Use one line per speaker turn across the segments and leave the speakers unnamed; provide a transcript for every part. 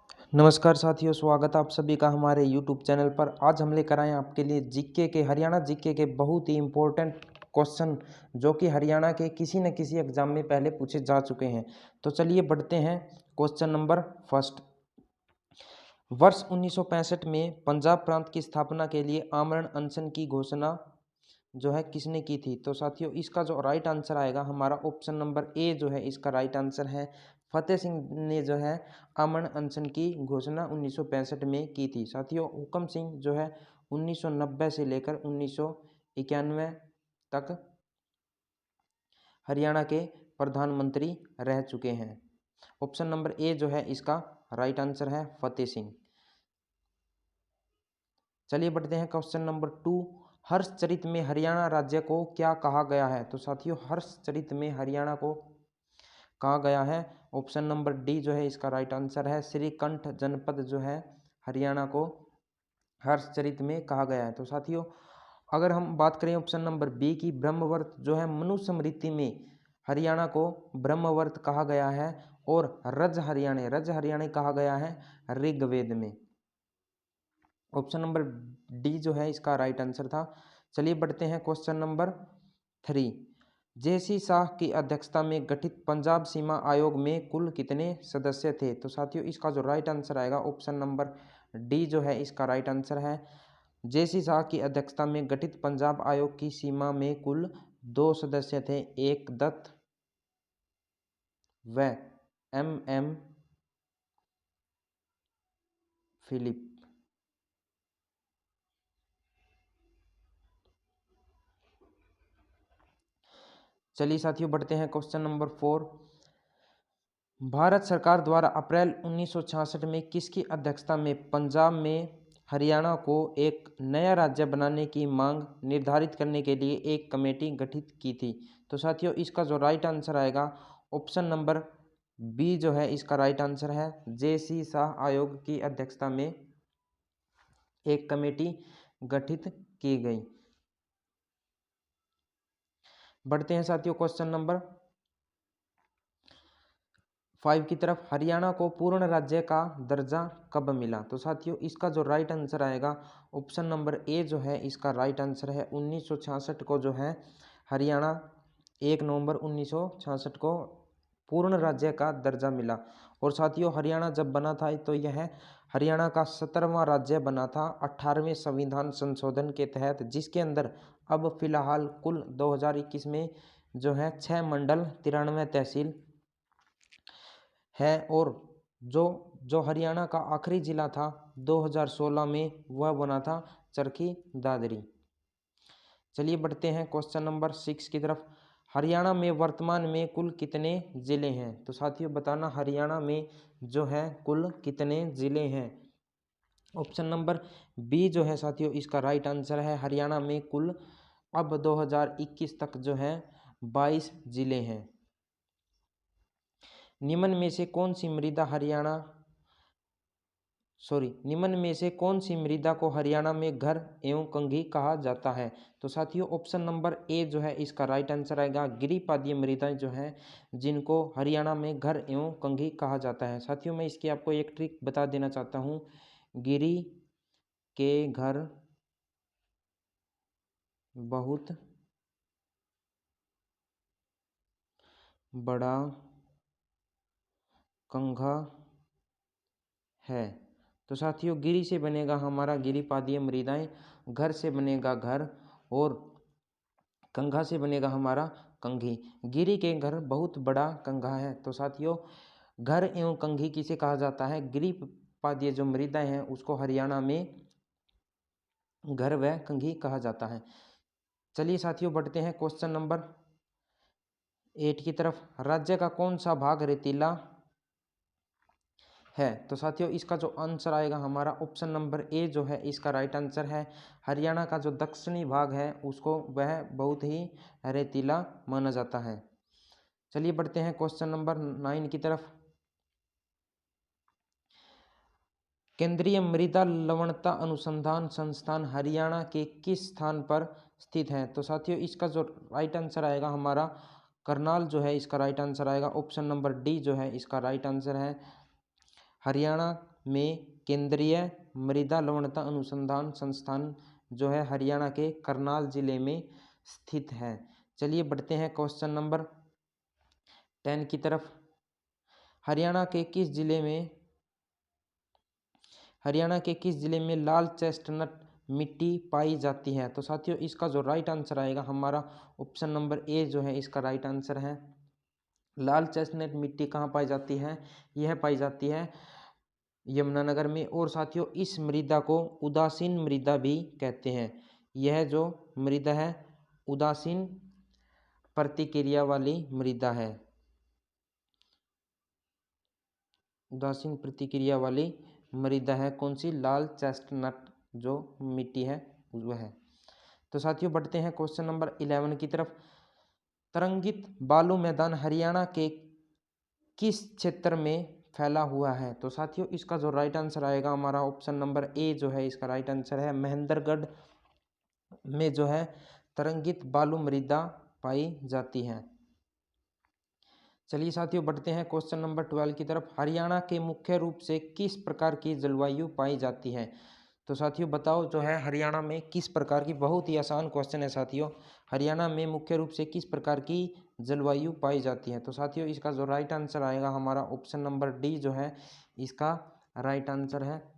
नमस्कार साथियों, स्वागत है आप सभी का हमारे यूट्यूब चैनल पर। आज हम लेकर आए हैं आपके लिए जीके के हरियाणा जीके के बहुत ही इम्पोर्टेंट क्वेश्चन जो कि हरियाणा के किसी न किसी एग्जाम में पहले पूछे जा चुके हैं। तो चलिए बढ़ते हैं। Question number first. वर्ष 1965 में पंजाब प्रांत की स्थापना के लिए आमरण अनशन की घोषणा जो है किसने की थी? तो साथियों इसका जो राइट आंसर आएगा हमारा ऑप्शन नंबर ए जो है इसका राइट आंसर है। फतेह सिंह ने जो है आमरण अनशन की घोषणा 1965 में की थी। साथियों हुकम सिंह जो है 1990 से लेकर 1991 तक हरियाणा के प्रधानमंत्री रह चुके हैं। ऑप्शन नंबर ए जो है इसका राइट आंसर है फतेह सिंह। चलिए बढ़ते हैं क्वेश्चन नंबर 2। हर्षचरित में हरियाणा राज्य को क्या कहा गया है? तो साथियों हर्षचरित में हरियाणा को कहा गया है, ऑप्शन नंबर डी जो है इसका राइट आंसर है। श्रीकंठ जनपद जो है हरियाणा को हर्षचरित में कहा गया है। तो साथियों अगर हम बात करें ऑप्शन नंबर बी की, ब्रह्मवर्त जो है मनुस्मृति में हरियाणा को ब्रह्मवर्त कहा गया है और रज हरियाणा कहा गया है ऋग्वेद में। ऑप्शन नंबर डी जो है इसका राइट आंसर था। चलिए बढ़ते हैं क्वेश्चन नंबर 3। जेसी शाह की अध्यक्षता में गठित पंजाब सीमा आयोग में कुल कितने सदस्य थे? तो साथियों इसका जो राइट आंसर आएगा ऑप्शन नंबर डी जो है इसका राइट आंसर है। जेसी शाह की अध्यक्षता में गठित पंजाब आयोग की सीमा में कुल 2 सदस्य थे, एक दत्त व एम फिलिप। चलिए साथियों बढ़ते हैं क्वेश्चन नंबर 4। भारत सरकार द्वारा अप्रैल 1966 में किसकी अध्यक्षता में पंजाब में हरियाणा को एक नया राज्य बनाने की मांग निर्धारित करने के लिए एक कमेटी गठित की थी? तो साथियों इसका जो राइट आंसर आएगा ऑप्शन नंबर बी जो है इसका राइट आंसर है। जेसी शाह आयोग की अध्यक्षता में एक कमेटी गठित की गई। बढ़ते हैं साथियों क्वेश्चन नंबर 5 की तरफ। हरियाणा को पूर्ण राज्य का दर्जा कब मिला? तो साथियों इसका जो राइट आंसर आएगा ऑप्शन नंबर ए जो है इसका राइट आंसर है। 1966 को जो है हरियाणा 1 नवंबर 1966 को पूर्ण राज्य का दर्जा मिला। और साथियों हरियाणा जब बना था तो यह हरियाणा का 17वां राज्य बना था 18वें संविधान संशोधन के तहत, जिसके अंदर अब फिलहाल कुल 2021 में जो है 6 मंडल 93 तहसील है। और जो जो हरियाणा का आखिरी जिला था 2016 में वह बना था चरखी दादरी। चलिए बढ़ते हैं क्वेश्चन नंबर 6 की तरफ। हरियाणा में वर्तमान में कुल कितने जिले हैं? तो साथियों बताना हरियाणा में जो है कुल कितने जिले हैं। ऑप्शन नंबर बी जो है साथियों इसका राइट आंसर है। हरियाणा में कुल अब 2021 तक जो है 22 जिले हैं। निम्न में से कौन सी मृदा को हरियाणा में घर एवं कंघी कहा जाता है? तो साथियों ऑप्शन नंबर ए जो है इसका राइट आंसर आएगा। गिरिपादीय मृदाएं जो हैं जिनको हरियाणा में घर एवं कंघी कहा जाता है। साथियों मैं इसकी आपको एक ट्रिक बता देना चाहता हूँ। गिरी के घर बहुत बड़ा कंघा है। तो साथियों गिरी से बनेगा हमारा गिरिपादीय मृदाएं, घर से बनेगा घर और कंघा से बनेगा हमारा कंघी। गिरी के घर बहुत बड़ा कंघा है। तो साथियों घर एवं कंघी किसे कहा जाता है? गिरिपादीय जो मृदाएं हैं उसको हरियाणा में घर व कंघी कहा जाता है। चलिए साथियों बढ़ते हैं क्वेश्चन नंबर 8 की तरफ। राज्य का कौन सा भाग रेतीला है? तो साथियों इसका जो आंसर आएगा हमारा ऑप्शन नंबर ए जो है इसका राइट आंसर है। हरियाणा का जो दक्षिणी भाग है उसको वह बहुत ही रेतीला माना जाता है। चलिए बढ़ते हैं क्वेश्चन नंबर 9 की तरफ। केंद्रीय मृदा लवणता अनुसंधान संस्थान हरियाणा के किस स्थान पर स्थित है? तो साथियों इसका जो राइट आंसर आएगा हमारा करनाल जो है इसका राइट आंसर आएगा। ऑप्शन नंबर डी जो है इसका राइट आंसर है। हरियाणा में केंद्रीय मृदा लवणता अनुसंधान संस्थान जो है हरियाणा के करनाल जिले में स्थित है। चलिए बढ़ते हैं क्वेश्चन नंबर 10 की तरफ। हरियाणा के किस जिले में लाल चेस्टनट मिट्टी पाई जाती है? तो साथियों इसका जो राइट आंसर आएगा हमारा ऑप्शन नंबर ए जो है इसका राइट आंसर है। लाल चेस्टनट मिट्टी कहाँ पाई जाती है? यह पाई जाती है यमुनानगर में। और साथियों इस मृदा को उदासीन मृदा भी कहते हैं। यह जो मृदा है उदासीन प्रतिक्रिया वाली मृदा है। उदासीन प्रतिक्रिया वाली मृदा है कौन सी? लाल चेस्टनट जो मिट्टी है वह है। तो साथियों बढ़ते हैं क्वेश्चन नंबर 11 की तरफ। तरंगित बालू मैदान हरियाणा के किस क्षेत्र में फैला हुआ है? तो साथियों इसका जो राइट आंसर आएगा हमारा ऑप्शन नंबर ए जो है इसका राइट आंसर है। महेंद्रगढ़ में जो है तरंगित बालू मृदा पाई जाती है। चलिए साथियों बढ़ते हैं क्वेश्चन नंबर 12 की तरफ। हरियाणा के मुख्य रूप से किस प्रकार की जलवायु पाई जाती है? तो साथियों बताओ जो है हरियाणा में किस प्रकार की, बहुत ही आसान क्वेश्चन है साथियों, हरियाणा में मुख्य रूप से किस प्रकार की जलवायु पाई जाती है? तो साथियों इसका जो राइट आंसर आएगा हमारा ऑप्शन नंबर डी जो है इसका राइट आंसर है।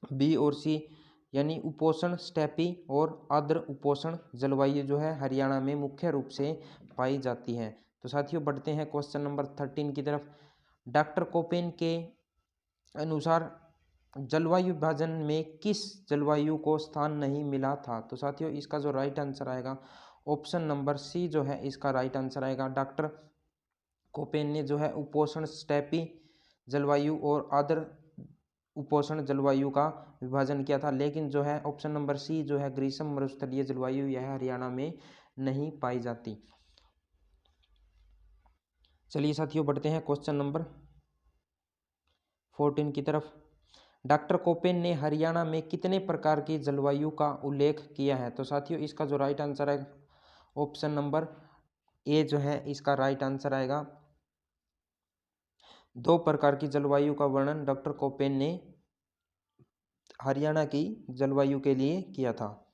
बी और सी यानी उपोष्ण स्टेपी और आर्द्र उपोष्ण जलवायु जो है हरियाणा में मुख्य रूप से पाई जाती है। तो साथियों बढ़ते हैं क्वेश्चन नंबर 13 की तरफ। डॉक्टर कोपेन के अनुसार जलवायु विभाजन में किस जलवायु को स्थान नहीं मिला था? तो साथियों इसका जो राइट आंसर आएगा ऑप्शन नंबर सी जो है इसका राइट आंसर आएगा। डॉक्टर कोपेन ने जो है उपोष्ण स्टेपी जलवायु और आर्द्र उपोष्ण जलवायु का विभाजन किया था, लेकिन जो है ऑप्शन नंबर सी जो है ग्रीष्म मरुस्थलीय जलवायु यह हरियाणा में नहीं पाई जाती। चलिए साथियों बढ़ते हैं क्वेश्चन नंबर 14 की तरफ। डॉक्टर कोपेन ने हरियाणा में कितने प्रकार की जलवायु का उल्लेख किया है? तो साथियों इसका जो राइट आंसर है ऑप्शन नंबर ए जो है इसका राइट आंसर आएगा। 2 प्रकार की जलवायु का वर्णन डॉक्टर कोपेन ने हरियाणा की जलवायु के लिए किया था।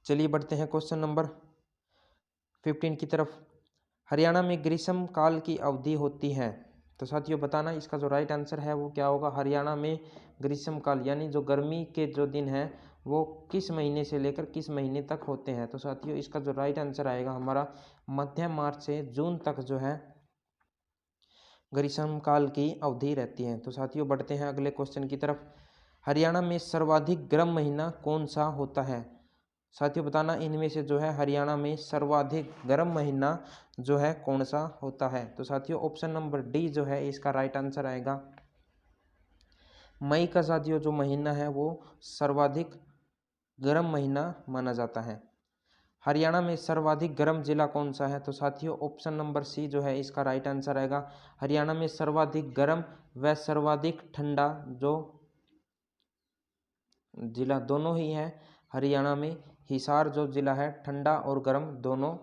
चलिए बढ़ते हैं क्वेश्चन नंबर 15 की तरफ। हरियाणा में ग्रीष्म काल की अवधि होती है? तो साथियों बताना इसका जो राइट आंसर है वो क्या होगा। हरियाणा में ग्रीष्म काल यानी जो गर्मी के जो दिन हैं वो किस महीने से लेकर किस महीने तक होते हैं? तो साथियों इसका जो राइट आंसर आएगा हमारा मध्य मार्च से जून तक जो है ग्रीष्म काल की अवधि रहती है। तो साथियों बढ़ते हैं अगले क्वेश्चन की तरफ। हरियाणा में सर्वाधिक गर्म महीना कौन सा होता है? साथियों बताना इनमें से जो है हरियाणा में सर्वाधिक गर्म महीना जो है कौन सा होता है? तो साथियों ऑप्शन नंबर डी जो है इसका राइट आंसर आएगा। मई का साथियों जो महीना है वो सर्वाधिक गर्म महीना माना जाता है। हरियाणा में सर्वाधिक गर्म जिला कौन सा है? तो साथियों ऑप्शन नंबर सी जो है इसका राइट आंसर आएगा। हरियाणा में सर्वाधिक गर्म व सर्वाधिक ठंडा जो जिला दोनों ही है हरियाणा में हिसार जो जिला है ठंडा और गर्म दोनों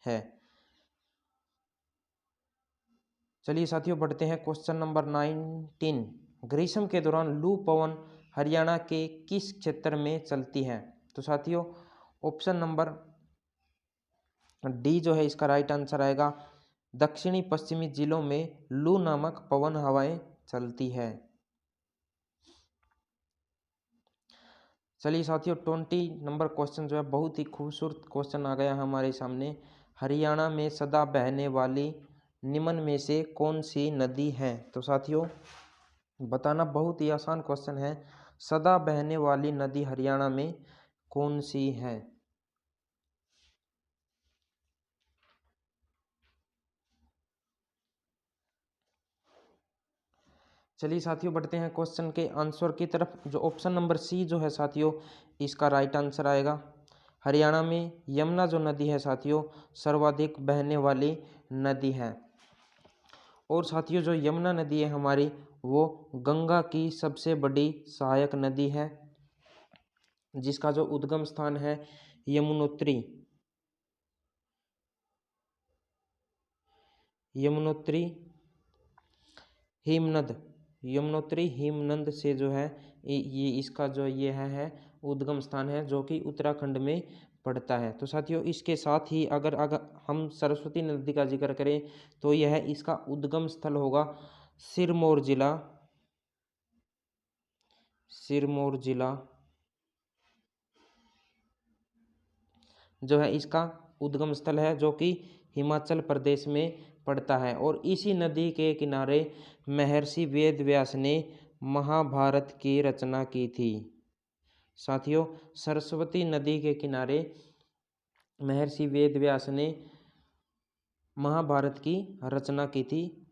है। चलिए साथियों बढ़ते हैं क्वेश्चन नंबर 19। ग्रीष्म के दौरान लू पवन हरियाणा के किस क्षेत्र में चलती है? तो साथियों ऑप्शन नंबर डी जो है इसका राइट आंसर आएगा। दक्षिणी पश्चिमी जिलों में लू नामक पवन हवाएं चलती है। चलिए साथियों 20 नंबर क्वेश्चन जो है बहुत ही खूबसूरत क्वेश्चन आ गया हमारे सामने। हरियाणा में सदा बहने वाली निम्न में से कौन सी नदी है? तो साथियों बताना बहुत ही आसान क्वेश्चन है। सदा बहने वाली नदी हरियाणा में कौन सी है? चलिए साथियों बढ़ते हैं क्वेश्चन के आंसर की तरफ। जो ऑप्शन नंबर सी जो है साथियों इसका राइट आंसर आएगा। हरियाणा में यमुना जो नदी है साथियों सर्वाधिक बहने वाली नदी है। और साथियों जो यमुना नदी है हमारी वो गंगा की सबसे बड़ी सहायक नदी है जिसका जो उद्गम स्थान है यमुनोत्री हिमनद, यमुनोत्री हिमनद से जो है ये इसका जो ये है उद्गम स्थान है, जो कि उत्तराखंड में पड़ता है। तो साथियों इसके साथ ही अगर हम सरस्वती नदी का जिक्र करें तो यह इसका उद्गम स्थल होगा सिरमौर जिला, सिरमौर जिला जो है इसका उद्गम स्थल है, जो कि हिमाचल प्रदेश में पड़ता है। और इसी नदी के किनारे महर्षि वेद व्यास ने महाभारत की रचना की थी। साथियों सरस्वती नदी के किनारे महर्षि वेद व्यास ने महाभारत की रचना की थी।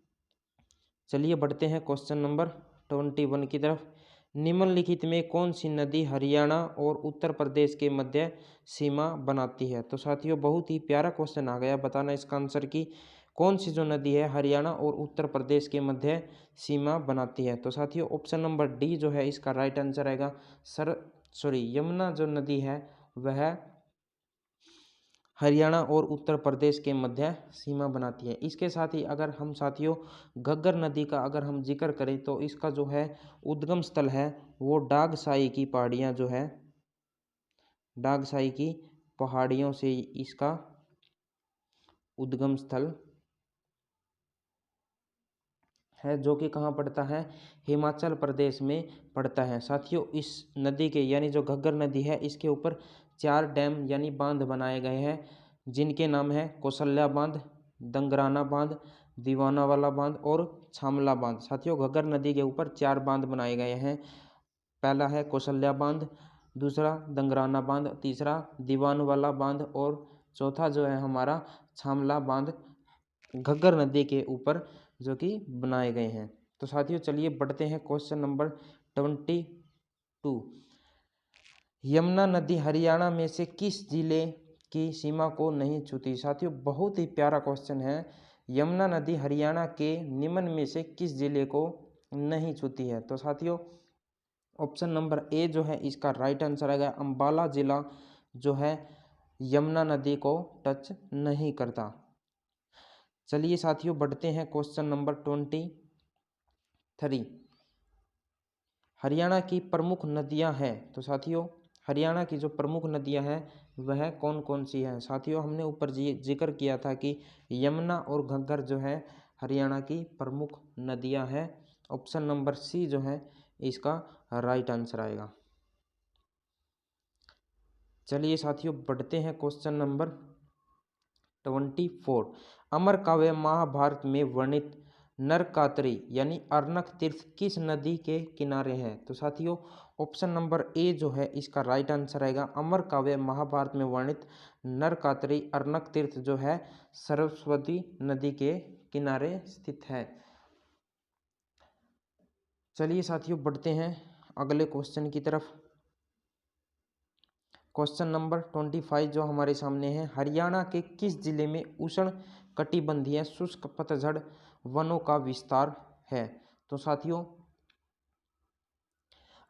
चलिए बढ़ते हैं क्वेश्चन नंबर 21 की तरफ। निम्नलिखित में कौन सी नदी हरियाणा और उत्तर प्रदेश के मध्य सीमा बनाती है? तो साथियों बहुत ही प्यारा क्वेश्चन आ गया, बताना इसका आंसर की कौन सी जो नदी है हरियाणा और उत्तर प्रदेश के मध्य सीमा बनाती है। तो साथियों ऑप्शन नंबर डी जो है इसका राइट आंसर आएगा। यमुना जो नदी है वह हरियाणा और उत्तर प्रदेश के मध्य सीमा बनाती है। इसके साथ ही अगर हम साथियों घग्गर नदी का अगर हम जिक्र करें तो इसका जो है उद्गम स्थल है वो डागसाई की पहाड़ियाँ जो है, डागसाई की पहाड़ियों से इसका उद्गम स्थल है, जो कि कहाँ पड़ता है? हिमाचल प्रदेश में पड़ता है। साथियों इस नदी के यानी जो घग्गर नदी है इसके ऊपर 4 डैम यानी बांध बनाए गए हैं, जिनके नाम है कौशल्या बांध, दंगराना बांध, दीवानावाला बांध और छामला बांध। साथियों घग्गर नदी के ऊपर 4 बांध बनाए गए हैं। पहला है कौशल्या बांध, दूसरा दंगराना बांध, तीसरा दीवानवाला बांध और चौथा जो है हमारा छामला बांध घग्गर नदी के ऊपर जो कि बनाए गए हैं। तो साथियों चलिए बढ़ते हैं क्वेश्चन नंबर 22। यमुना नदी हरियाणा में से किस जिले की सीमा को नहीं छूती? साथियों बहुत ही प्यारा क्वेश्चन है। यमुना नदी हरियाणा के निम्न में से किस जिले को नहीं छूती है? तो साथियों ऑप्शन नंबर ए जो है इसका राइट आंसर आएगा। अंबाला जिला जो है यमुना नदी को टच नहीं करता। चलिए साथियों बढ़ते हैं क्वेश्चन नंबर 23। हरियाणा की प्रमुख नदियां हैं। तो साथियों हरियाणा की जो प्रमुख नदियां हैं वह कौन कौन सी हैं? साथियों हमने ऊपर जिक्र किया था कि यमुना और घग्गर जो है हरियाणा की प्रमुख नदियां हैं। ऑप्शन नंबर सी जो है इसका राइट आंसर आएगा। चलिए साथियों बढ़ते हैं क्वेश्चन नंबर 24। अमर काव्य महाभारत में वर्णित नरकातरी यानी अर्नक तीर्थ किस नदी के किनारे है? तो साथियों ऑप्शन नंबर ए जो है इसका राइट आंसर आएगा। अमर काव्य महाभारत में वर्णित नरकातरी अर्नक तीर्थ जो है सरस्वती नदी के किनारे स्थित है। चलिए साथियों बढ़ते हैं अगले क्वेश्चन की तरफ। क्वेश्चन नंबर 25 जो हमारे सामने है, हरियाणा के किस जिले में उष्ण कटिबंधीय शुष्क पतझड़ वनों का विस्तार है? तो साथियों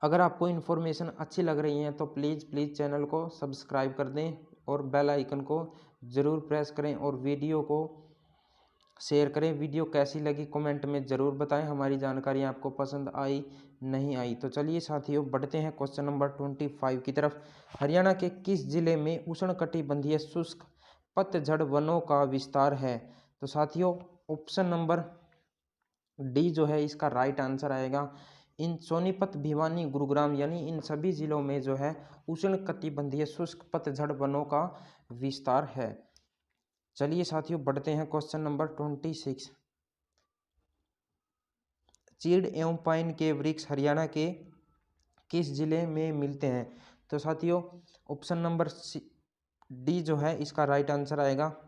अगर आपको इन्फॉर्मेशन अच्छी लग रही है तो प्लीज़ चैनल को सब्सक्राइब कर दें और बेल आइकन को ज़रूर प्रेस करें और वीडियो को शेयर करें। वीडियो कैसी लगी कमेंट में ज़रूर बताएं, हमारी जानकारी आपको पसंद आई नहीं आई। तो चलिए साथियों बढ़ते हैं क्वेश्चन नंबर 25 की तरफ। हरियाणा के किस जिले में उष्णकटिबंधीय शुष्क पतझड़ वनों का विस्तार है? तो साथियों ऑप्शन नंबर डी जो है इसका राइट आंसर आएगा। इन सोनीपत, भिवानी, गुरुग्राम यानी इन सभी जिलों में जो है उष्णकटिबंधीय शुष्क पतझड़ वनों का विस्तार है। चलिए साथियों बढ़ते हैं क्वेश्चन नंबर 26। चीड़ एवं पाइन के वृक्ष हरियाणा के किस जिले में मिलते हैं? तो साथियों ऑप्शन नंबर डी जो है इसका राइट आंसर आएगा।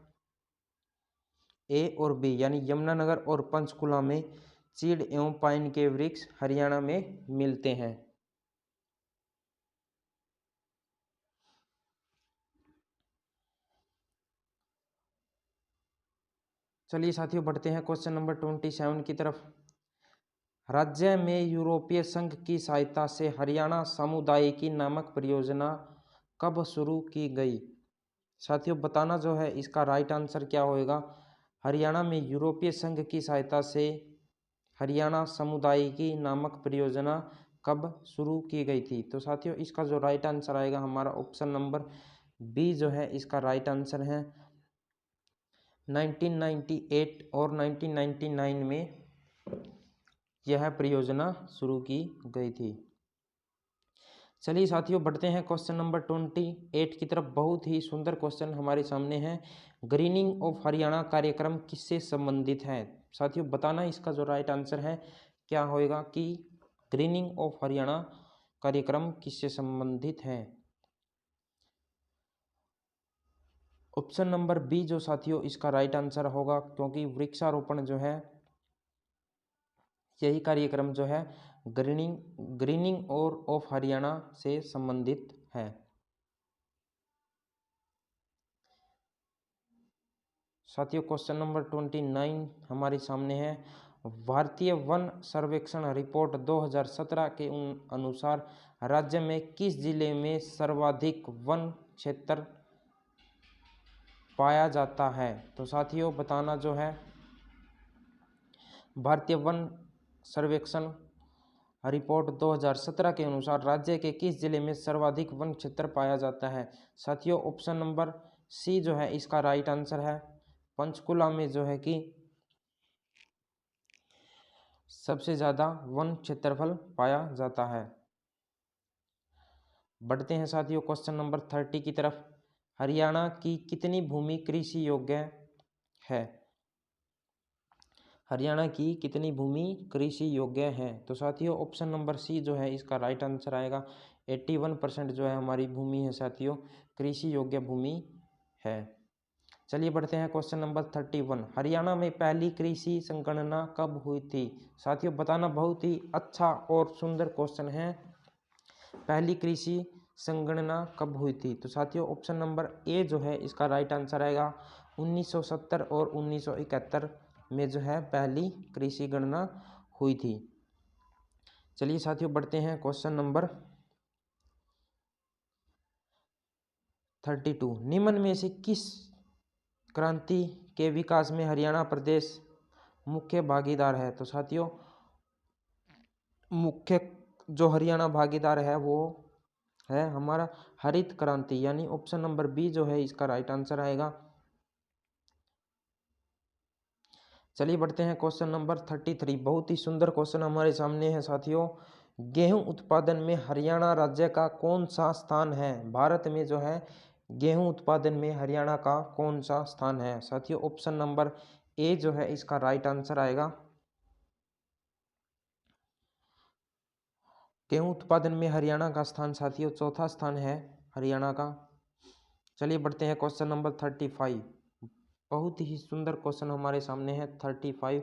ए और बी यानी यमुनानगर और पंचकुला में चीड़ एवं पाइन के वृक्ष हरियाणा में मिलते हैं। चलिए साथियों बढ़ते हैं क्वेश्चन नंबर 27 की तरफ। राज्य में यूरोपीय संघ की सहायता से हरियाणा सामुदायिकी नामक परियोजना कब शुरू की गई? साथियों बताना जो है इसका राइट आंसर क्या होएगा। हरियाणा में यूरोपीय संघ की सहायता से हरियाणा समुदायिकी नामक परियोजना कब शुरू की गई थी? तो साथियों इसका जो राइट आंसर आएगा हमारा ऑप्शन नंबर बी जो है इसका राइट आंसर है। 1998 और 1999 में यह परियोजना शुरू की गई थी। चलिए साथियों बढ़ते हैं क्वेश्चन नंबर 28 की तरफ। बहुत ही सुंदर क्वेश्चन हमारे सामने है। ग्रीनिंग ऑफ हरियाणा कार्यक्रम किससे संबंधित है? साथियों बताना इसका जो राइट आंसर है क्या होएगा कि ग्रीनिंग ऑफ हरियाणा कार्यक्रम किससे संबंधित है। ऑप्शन नंबर बी जो साथियों इसका राइट आंसर होगा, क्योंकि वृक्षारोपण जो है यही कार्यक्रम जो है ग्रीनिंग और ऑफ हरियाणा से संबंधित है। साथियों क्वेश्चन नंबर 29 हमारे सामने है। भारतीय वन सर्वेक्षण रिपोर्ट 2017 के अनुसार राज्य में किस जिले में सर्वाधिक वन क्षेत्र पाया जाता है? तो साथियों बताना जो है भारतीय वन सर्वेक्षण रिपोर्ट 2017 के अनुसार राज्य के किस जिले में सर्वाधिक वन क्षेत्र पाया जाता है? साथियों ऑप्शन नंबर सी जो है इसका राइट आंसर है। पंचकुला में जो है कि सबसे ज्यादा वन क्षेत्रफल पाया जाता है। बढ़ते हैं साथियों क्वेश्चन नंबर 30 की तरफ। हरियाणा की कितनी भूमि कृषि योग्य है? हरियाणा की कितनी भूमि कृषि योग्य है? तो साथियों ऑप्शन नंबर सी जो है इसका राइट आंसर आएगा। 81% जो है हमारी भूमि है साथियों कृषि योग्य भूमि है। चलिए बढ़ते हैं क्वेश्चन नंबर 31। हरियाणा में पहली कृषि संगणना कब हुई थी? साथियों बताना बहुत ही अच्छा और सुंदर क्वेश्चन है। पहली कृषि संगणना कब हुई थी? तो साथियों ऑप्शन नंबर ए जो है इसका राइट आंसर आएगा। 1970 और 1971 में जो है पहली कृषि गणना हुई थी। चलिए साथियों बढ़ते हैं क्वेश्चन नंबर 32। निम्न में से किस क्रांति के विकास में हरियाणा प्रदेश मुख्य भागीदार है? तो साथियों मुख्य जो हरियाणा भागीदार है वो है हमारा हरित क्रांति, यानी ऑप्शन नंबर बी जो है इसका राइट आंसर आएगा। चलिए बढ़ते हैं क्वेश्चन नंबर 33। बहुत ही सुंदर क्वेश्चन हमारे सामने है साथियों। गेहूं उत्पादन में हरियाणा राज्य का कौन सा स्थान है? भारत में जो है गेहूं उत्पादन में हरियाणा का कौन सा स्थान है? साथियों ऑप्शन नंबर ए जो है इसका राइट आंसर आएगा। गेहूं उत्पादन में हरियाणा का स्थान साथियों चौथा स्थान है हरियाणा का। चलिए बढ़ते हैं क्वेश्चन नंबर 35। बहुत ही सुंदर क्वेश्चन हमारे सामने है 35।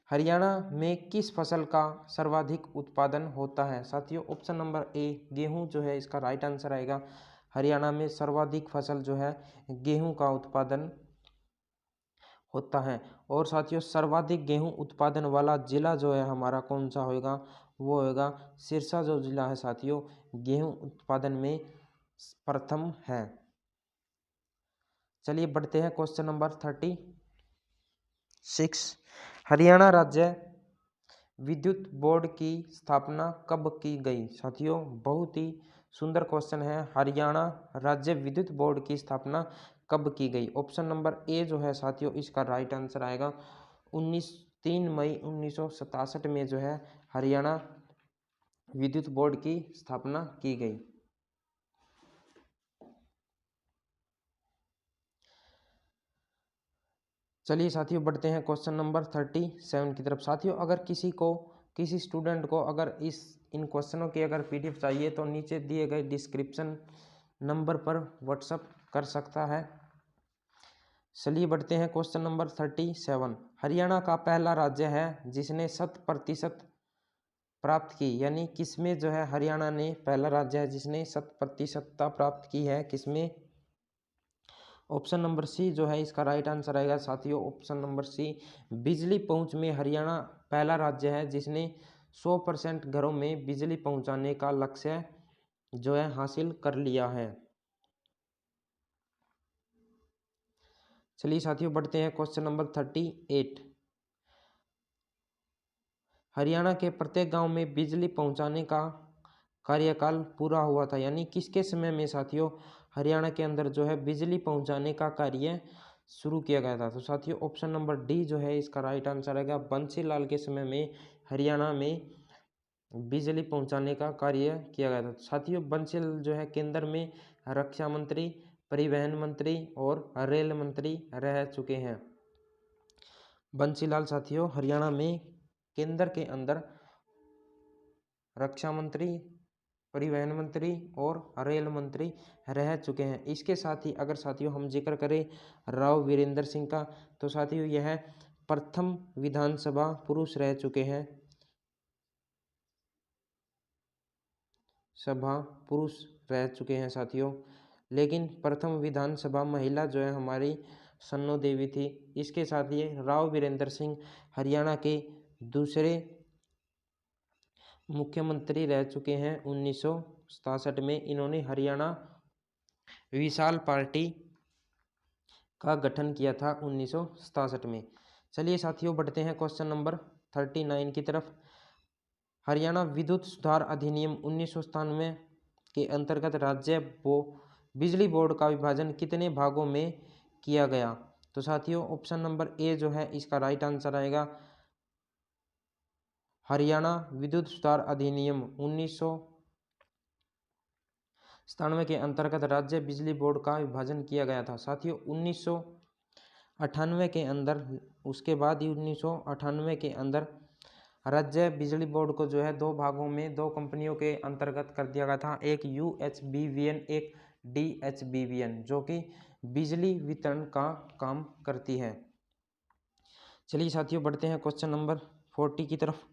हरियाणा में किस फसल का सर्वाधिक उत्पादन होता है? साथियों ऑप्शन नंबर ए गेहूं जो है इसका राइट आंसर आएगा। हरियाणा में सर्वाधिक फसल जो है गेहूं का उत्पादन होता है। और साथियों सर्वाधिक गेहूं उत्पादन वाला जिला जो है हमारा कौन सा होएगा? वो होएगा सिरसा जो जिला है साथियों गेहूं उत्पादन में प्रथम है। चलिए बढ़ते हैं क्वेश्चन नंबर 36। हरियाणा राज्य विद्युत बोर्ड की स्थापना कब की गई? साथियों बहुत ही सुंदर क्वेश्चन है। हरियाणा राज्य विद्युत बोर्ड की स्थापना कब की गई? ऑप्शन नंबर ए जो है साथियों इसका राइट आंसर आएगा। 3 मई 1967 में जो है हरियाणा विद्युत बोर्ड की स्थापना की गई। चलिए साथियों बढ़ते हैं क्वेश्चन नंबर 37 की तरफ। साथियों अगर किसी स्टूडेंट को अगर इन क्वेश्चनों की अगर पीडीएफ चाहिए तो नीचे दिए गए डिस्क्रिप्शन नंबर पर व्हाट्सएप कर सकता है। चलिए बढ़ते हैं क्वेश्चन नंबर 37। हरियाणा का पहला राज्य है जिसने 100% प्राप्त की, यानी किसमें जो है हरियाणा ने पहला राज्य है जिसने 100% प्राप्त की है, किसमें? ऑप्शन नंबर सी जो है इसका राइट आंसर आएगा साथियों। ऑप्शन नंबर सी बिजली पहुंच में हरियाणा पहला राज्य है जिसने 100% घरों में बिजली पहुंचाने का लक्ष्य जो है हासिल कर लिया है। चलिए साथियों बढ़ते हैं क्वेश्चन नंबर 38। हरियाणा के प्रत्येक गांव में बिजली पहुंचाने का कार्यकाल पूरा हुआ था, यानी किसके समय में साथियों हरियाणा के अंदर जो है बिजली पहुंचाने का कार्य शुरू किया गया था। तो साथियों ऑप्शन नंबर डी जो है इसका राइट आंसर आएगा। बंसीलाल के समय में हरियाणा में बिजली पहुंचाने का कार्य किया गया था। साथियों बंसीलाल जो है केंद्र में रक्षा मंत्री, परिवहन मंत्री और रेल मंत्री रह चुके हैं। बंसीलाल साथियों हरियाणा में केंद्र के अंदर रक्षा मंत्री, परिवहन मंत्री और रेल मंत्री रह चुके हैं। इसके साथ ही अगर साथियों हम जिक्र करें राव वीरेंद्र सिंह का, तो साथियों यह प्रथम विधानसभा पुरुष रह चुके हैं, सभा पुरुष रह चुके हैं साथियों। लेकिन प्रथम विधानसभा महिला जो है हमारी सन्नो देवी थी। इसके साथ ही राव वीरेंद्र सिंह हरियाणा के दूसरे मुख्यमंत्री रह चुके हैं 1967 में। इन्होंने हरियाणा विशाल पार्टी का गठन किया था 1967 में। चलिए साथियों बढ़ते हैं क्वेश्चन नंबर 39 की तरफ। हरियाणा विद्युत सुधार अधिनियम 1997 के अंतर्गत राज्य बिजली बोर्ड का विभाजन कितने भागों में किया गया? तो साथियों ऑप्शन नंबर ए जो है इसका राइट आंसर आएगा। हरियाणा विद्युत सुधार अधिनियम 1997 के अंतर्गत राज्य बिजली बोर्ड का विभाजन किया गया था। साथियों 1998 के अंदर, उसके बाद ही 1998 के अंदर राज्य बिजली बोर्ड को जो है दो भागों में, दो कंपनियों के अंतर्गत कर दिया गया था। एक UHBVN, एक DHBVN, जो कि बिजली वितरण का काम करती है। चलिए साथियों बढ़ते हैं क्वेश्चन नंबर 40 की तरफ।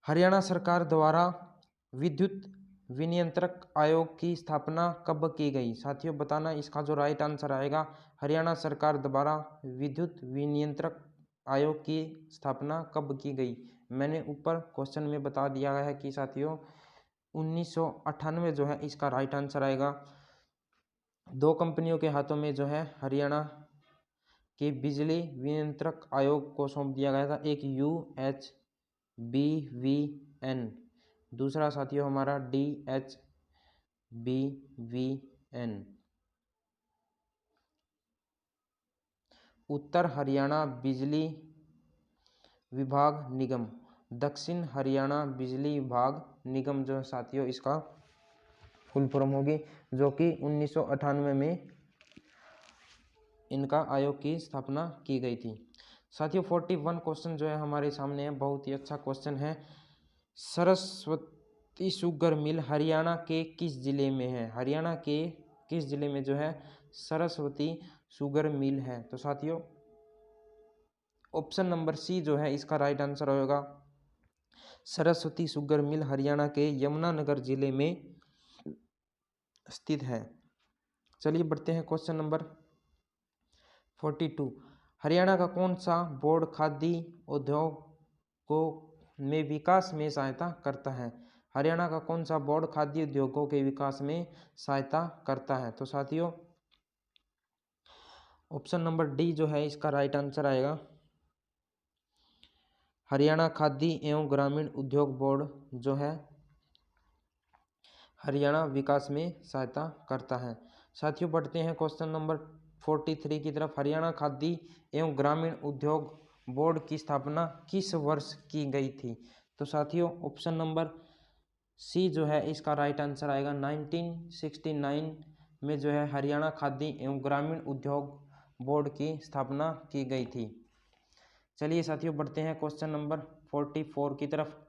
हरियाणा सरकार द्वारा विद्युत विनियंत्रक आयोग की स्थापना कब की गई? साथियों बताना इसका जो राइट आंसर आएगा। हरियाणा सरकार द्वारा विद्युत विनियंत्रक आयोग की स्थापना कब की गई? मैंने ऊपर क्वेश्चन में बता दिया है कि साथियों 1998 जो है इसका राइट आंसर आएगा। दो कंपनियों के हाथों में जो है हरियाणा के बिजली विनियंत्रक आयोग को सौंप दिया गया था। एक UHBVN, दूसरा साथियों हमारा DHBVN। उत्तर हरियाणा बिजली विभाग निगम, दक्षिण हरियाणा बिजली विभाग निगम जो है साथियों इसका फुल फॉर्म होगी, जो कि 1998 में इनका आयोग की स्थापना की गई थी। साथियों 41 क्वेश्चन जो है हमारे सामने है, बहुत ही अच्छा क्वेश्चन है। सरस्वती शुगर मिल हरियाणा के किस जिले में है? हरियाणा के किस जिले में जो है सरस्वती शुगर मिल है? तो साथियों ऑप्शन नंबर सी जो है इसका राइट आंसर होगा। सरस्वती शुगर मिल हरियाणा के यमुनानगर जिले में स्थित है। चलिए बढ़ते हैं क्वेश्चन नंबर 42। हरियाणा का कौन सा बोर्ड खाद्य उद्योग को में विकास में सहायता करता है? हरियाणा का कौन सा बोर्ड खाद्य उद्योगों के विकास में सहायता करता है? तो साथियों ऑप्शन नंबर डी जो है इसका राइट आंसर आएगा। हरियाणा खाद्य एवं ग्रामीण उद्योग बोर्ड जो है हरियाणा विकास में सहायता करता है। साथियों बढ़ते हैं क्वेश्चन नंबर 43 की तरफ। हरियाणा खाद्य एवं ग्रामीण उद्योग बोर्ड की स्थापना किस वर्ष की गई थी? तो साथियों ऑप्शन नंबर सी जो है इसका राइट आंसर आएगा। 1969 में जो है हरियाणा खाद्य एवं ग्रामीण उद्योग बोर्ड की स्थापना की गई थी। चलिए साथियों बढ़ते हैं क्वेश्चन नंबर 44 की तरफ।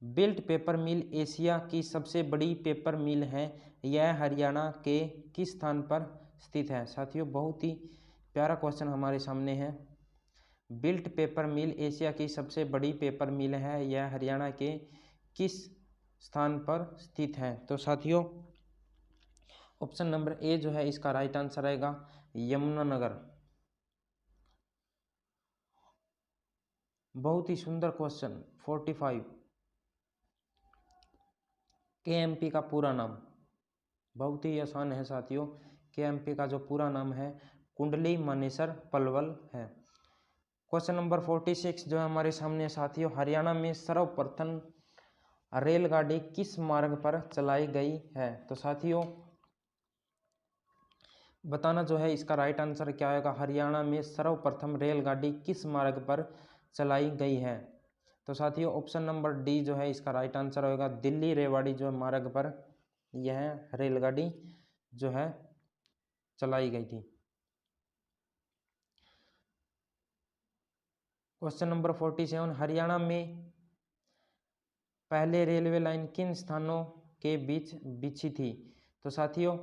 बिल्ट पेपर मिल एशिया की सबसे बड़ी पेपर मिल है, यह हरियाणा के किस स्थान पर स्थित है? साथियों बहुत ही प्यारा क्वेश्चन हमारे सामने है। बिल्ट पेपर मिल एशिया की सबसे बड़ी पेपर मिल है, यह हरियाणा के किस स्थान पर स्थित है? तो साथियों ऑप्शन नंबर ए जो है इसका राइट आंसर आएगा, यमुनानगर। बहुत ही सुंदर क्वेश्चन 45। KMP का पूरा नाम बहुत ही आसान है साथियों। केएमपी का जो पूरा नाम है कुंडली मानेसर पलवल है। क्वेश्चन नंबर 46 जो है हमारे सामने साथियों, हरियाणा में सर्वप्रथम रेलगाड़ी किस मार्ग पर चलाई गई है? तो साथियों बताना जो है इसका राइट आंसर क्या होगा। हरियाणा में सर्वप्रथम रेलगाड़ी किस मार्ग पर चलाई गई है? तो साथियों ऑप्शन नंबर डी जो है इसका राइट आंसर होगा। दिल्ली रेवाड़ी जो मार्ग पर यह रेलगाड़ी जो है चलाई गई थी। क्वेश्चन नंबर 47, हरियाणा में पहले रेलवे लाइन किन स्थानों के बीच बिछी थी? तो साथियों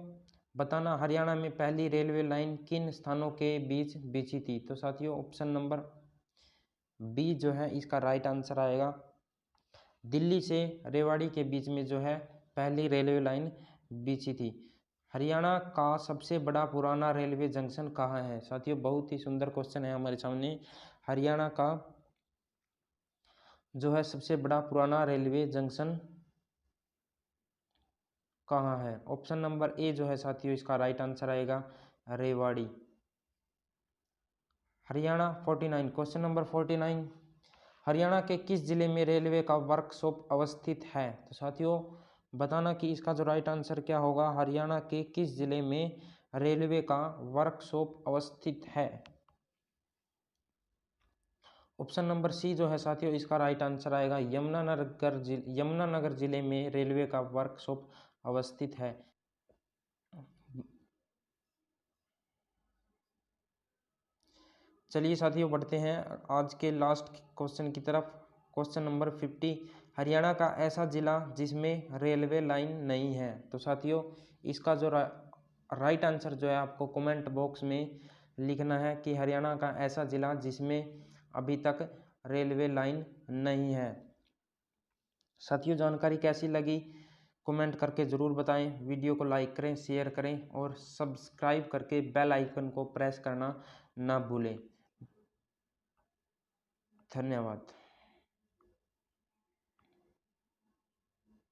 बताना हरियाणा में पहली रेलवे लाइन किन स्थानों के बीच बिछी थी? तो साथियों ऑप्शन नंबर बी जो है इसका राइट आंसर आएगा। दिल्ली से रेवाड़ी के बीच में जो है पहली रेलवे लाइन बिछी थी। हरियाणा का सबसे बड़ा पुराना रेलवे जंक्शन कहाँ है? साथियों बहुत ही सुंदर क्वेश्चन है हमारे सामने। हरियाणा का जो है सबसे बड़ा पुराना रेलवे जंक्शन कहाँ है? ऑप्शन नंबर ए जो है साथियों इसका राइट आंसर आएगा रेवाड़ी। हरियाणा 49, क्वेश्चन नंबर 49, हरियाणा के किस जिले में रेलवे का वर्कशॉप अवस्थित है? तो साथियों बताना कि इसका जो राइट आंसर क्या होगा। हरियाणा के किस जिले में रेलवे का वर्कशॉप अवस्थित है? ऑप्शन नंबर सी जो है साथियों इसका राइट आंसर आएगा। यमुनानगर जिले में रेलवे का वर्कशॉप अवस्थित है। चलिए साथियों बढ़ते हैं आज के लास्ट क्वेश्चन की तरफ। क्वेश्चन नंबर 50, हरियाणा का ऐसा जिला जिसमें रेलवे लाइन नहीं है? तो साथियों इसका जो राइट आंसर जो है आपको कमेंट बॉक्स में लिखना है कि हरियाणा का ऐसा जिला जिसमें अभी तक रेलवे लाइन नहीं है। साथियों जानकारी कैसी लगी कमेंट करके ज़रूर बताएं। वीडियो को लाइक करें, शेयर करें और सब्सक्राइब करके बेल आइकन को प्रेस करना ना भूलें। धन्यवाद।